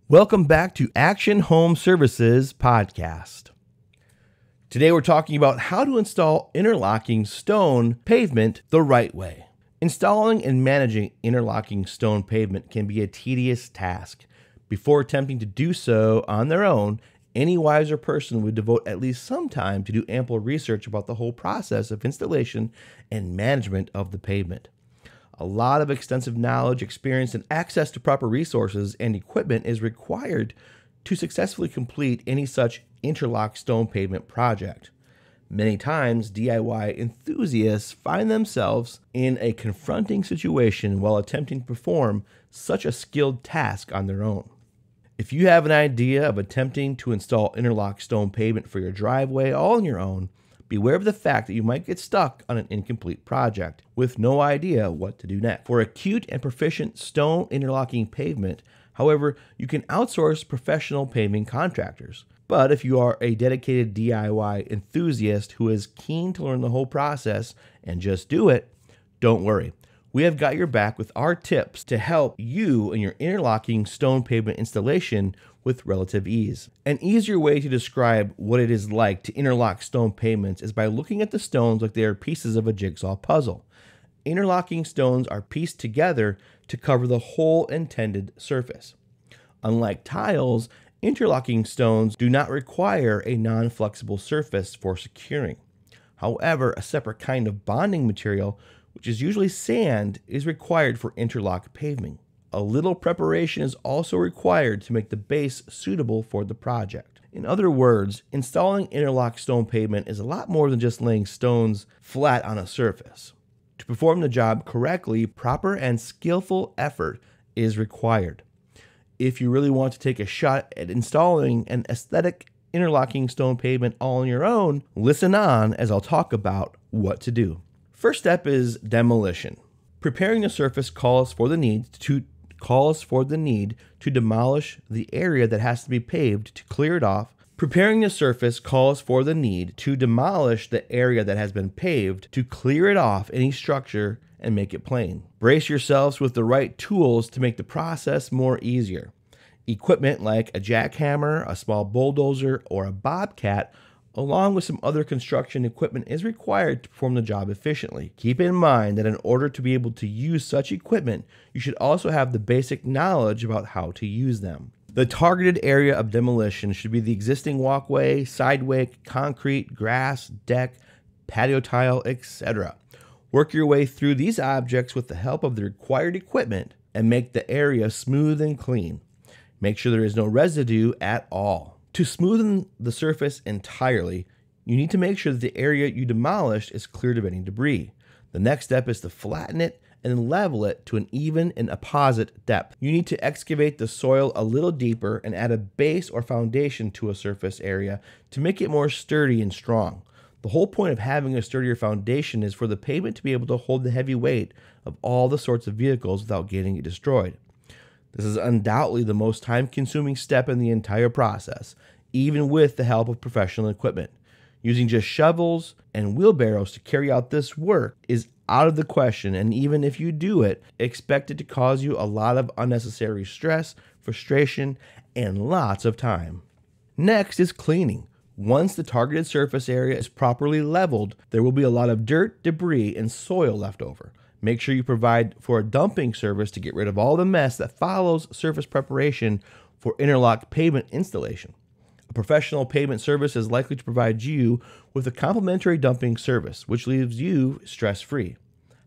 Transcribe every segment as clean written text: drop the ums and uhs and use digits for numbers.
Welcome back to Action Home Services Podcast. Today we're talking about how to install interlocking stone pavement the right way. Installing and managing interlocking stone pavement can be a tedious task. Before attempting to do so on their own, any wiser person would devote at least some time to do ample research about the whole process of installation and management of the pavement. A lot of extensive knowledge, experience, and access to proper resources and equipment is required to successfully complete any such interlock stone pavement project. Many times, DIY enthusiasts find themselves in a confronting situation while attempting to perform such a skilled task on their own. If you have an idea of attempting to install interlock stone pavement for your driveway all on your own, beware of the fact that you might get stuck on an incomplete project with no idea what to do next. For acute and proficient stone interlocking pavement, however, you can outsource professional paving contractors. But if you are a dedicated DIY enthusiast who is keen to learn the whole process and just do it, don't worry. We have got your back with our tips to help you in your interlocking stone pavement installation with relative ease. An easier way to describe what it is like to interlock stone pavements is by looking at the stones like they are pieces of a jigsaw puzzle. Interlocking stones are pieced together to cover the whole intended surface. Unlike tiles, interlocking stones do not require a non-flexible surface for securing. However, a separate kind of bonding material, which is usually sand, is required for interlock paving. A little preparation is also required to make the base suitable for the project. In other words, installing interlock stone pavement is a lot more than just laying stones flat on a surface. To perform the job correctly, proper and skillful effort is required. If you really want to take a shot at installing an aesthetic interlocking stone pavement all on your own, listen on as I'll talk about what to do. First step is demolition. Preparing the surface calls for the need to demolish the area that has to be paved to clear it off. Preparing the surface calls for the need to demolish the area that has been paved to clear it off any structure and make it plain. Brace yourselves with the right tools to make the process more easier. Equipment like a jackhammer, a small bulldozer, or a bobcat, along with some other construction equipment, is required to perform the job efficiently. Keep in mind that in order to be able to use such equipment, you should also have the basic knowledge about how to use them. The targeted area of demolition should be the existing walkway, sideway, concrete, grass, deck, patio tile, etc. Work your way through these objects with the help of the required equipment and make the area smooth and clean. Make sure there is no residue at all. To smoothen the surface entirely, you need to make sure that the area you demolished is cleared of any debris. The next step is to flatten it and level it to an even and apposite depth. You need to excavate the soil a little deeper and add a base or foundation to a surface area to make it more sturdy and strong. The whole point of having a sturdier foundation is for the pavement to be able to hold the heavy weight of all the sorts of vehicles without getting it destroyed. This is undoubtedly the most time-consuming step in the entire process, even with the help of professional equipment. Using just shovels and wheelbarrows to carry out this work is out of the question, and even if you do it, expect it to cause you a lot of unnecessary stress, frustration, and lots of time. Next is cleaning. Once the targeted surface area is properly leveled, there will be a lot of dirt, debris, and soil left over. Make sure you provide for a dumping service to get rid of all the mess that follows surface preparation for interlock pavement installation. A professional pavement service is likely to provide you with a complimentary dumping service, which leaves you stress-free.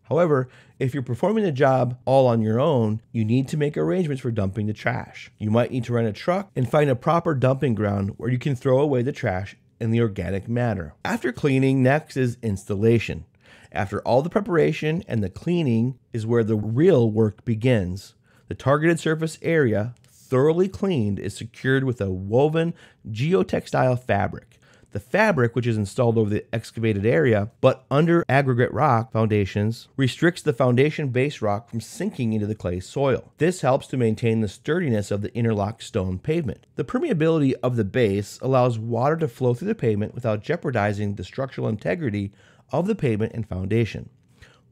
However, if you're performing the job all on your own, you need to make arrangements for dumping the trash. You might need to rent a truck and find a proper dumping ground where you can throw away the trash and the organic matter. After cleaning, next is installation. After all the preparation and the cleaning is where the real work begins. The targeted surface area, thoroughly cleaned, is secured with a woven geotextile fabric. The fabric, which is installed over the excavated area, but under aggregate rock foundations, restricts the foundation base rock from sinking into the clay soil. This helps to maintain the sturdiness of the interlock stone pavement. The permeability of the base allows water to flow through the pavement without jeopardizing the structural integrity of the pavement and foundation.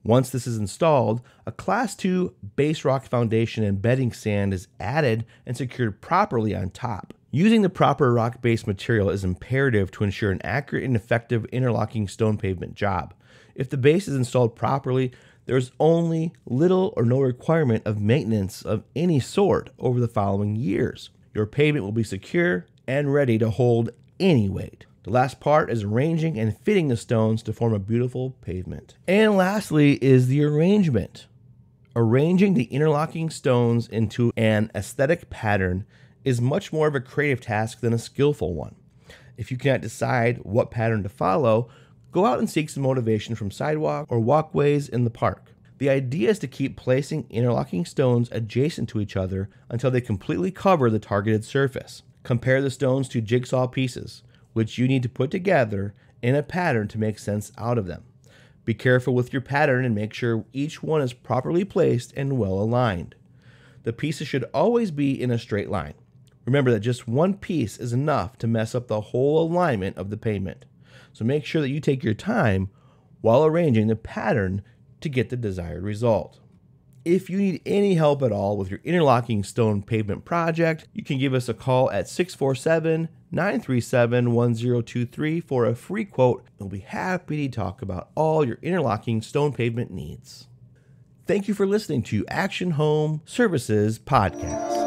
Once this is installed, a Class 2 base rock foundation and bedding sand is added and secured properly on top. Using the proper rock base material is imperative to ensure an accurate and effective interlocking stone pavement job. If the base is installed properly, there is only little or no requirement of maintenance of any sort over the following years. Your pavement will be secure and ready to hold any weight. The last part is arranging and fitting the stones to form a beautiful pavement. And lastly is the arrangement. Arranging the interlocking stones into an aesthetic pattern is much more of a creative task than a skillful one. If you cannot decide what pattern to follow, go out and seek some motivation from sidewalk or walkways in the park. The idea is to keep placing interlocking stones adjacent to each other until they completely cover the targeted surface. Compare the stones to jigsaw pieces, which you need to put together in a pattern to make sense out of them. Be careful with your pattern and make sure each one is properly placed and well aligned. The pieces should always be in a straight line. Remember that just one piece is enough to mess up the whole alignment of the pavement. So make sure that you take your time while arranging the pattern to get the desired result. If you need any help at all with your interlocking stone pavement project, you can give us a call at 647-937-1023 for a free quote. We'll be happy to talk about all your interlocking stone pavement needs. Thank you for listening to Action Home Services Podcast.